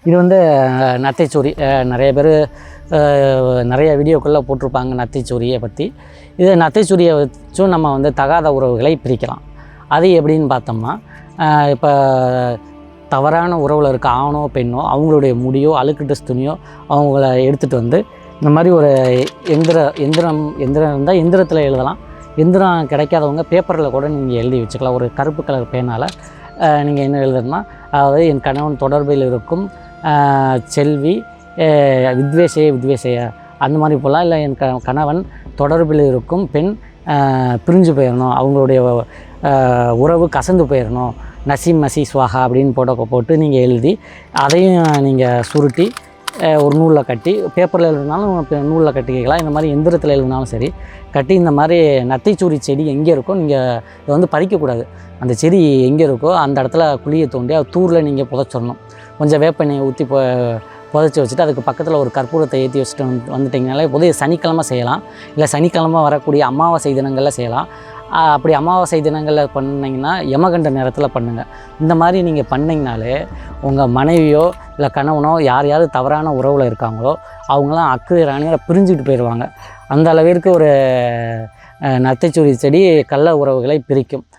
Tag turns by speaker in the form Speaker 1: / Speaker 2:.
Speaker 1: இது வந்து நத்தைச்சூரி. நிறைய பேர் நிறைய வீடியோக்குள்ளே போட்டிருப்பாங்க நத்தைச்சூரியை பற்றி. இது நத்தைச்சூரியை வச்சும் நம்ம வந்து தகாத உறவுகளை பிரிக்கலாம். அது எப்படின்னு பார்த்தோம்னா, இப்போ தவறான உறவில் இருக்க ஆணோ பெண்ணோ அவங்களுடைய முடியோ அழுக்கு துணியோ அவங்கள எடுத்துகிட்டு வந்து இந்த மாதிரி ஒரு எந்திரம் இருந்தால் எந்திரத்தில் எழுதலாம். எந்திரம் கிடைக்காதவங்க பேப்பரில் கூட நீங்கள் எழுதி வச்சுக்கலாம். ஒரு கருப்பு கலர் பேனால் நீங்கள் என்ன எழுதுறதுனா, அதாவது என் கணவன் தொடர்பில் இருக்கும் செல்வி வித்வேஷைய அந்த மாதிரி போகலாம். இல்லை என் கணவன் தொடர்பில் இருக்கும் பெண் பிரிஞ்சு போயிடணும், அவங்களுடைய உறவு கசந்து போயிடணும், நசீம் மசி ஸ்வாஹா அப்படின்னு போட்டு நீங்கள் எழுதி அதையும் நீங்கள் சுருட்டி ஒரு நூலில் கட்டி, பேப்பரில் எழுதினாலும் நூலில் கட்டிக்கலாம். இந்த மாதிரி எந்திரத்தில் எழுதினாலும் சரி கட்டி, இந்த மாதிரி நத்தைச்சூரி செடி எங்கே இருக்கோ நீங்கள் இதை வந்து பறிக்கக்கூடாது. அந்த செடி எங்கே இருக்கோ அந்த இடத்துல குழியை தோண்டி அது தூரில் நீங்கள் புதைச்சிடணும். கொஞ்சம் வேப்பெண்ணெயை ஊற்றி புதைச்சி வச்சுட்டு அதுக்கு பக்கத்தில் ஒரு கற்பூரத்தை ஏற்றி வச்சுட்டு வந்துட்டிங்கனாலே போது சனிக்கிழமை செய்யலாம். இல்லை சனிக்கிழமை வரக்கூடிய அமாவாசை தினங்களில் செய்யலாம். அப்படி அமாவாசை தினங்களில் பண்ணிங்கன்னா யமகண்ட நேரத்தில் பண்ணுங்கள். இந்த மாதிரி நீங்கள் பண்ணிங்கனாலே உங்கள் மனைவியோ இல்லை கணவனோ யார் தவறான உறவில் இருக்காங்களோ அவங்களாம் அக்கு ராணியை பிரிஞ்சுக்கிட்டு போயிடுவாங்க. அந்த அளவிற்கு ஒரு நத்தைச்சூரி செடி கள்ள உறவுகளை பிரிக்கும்.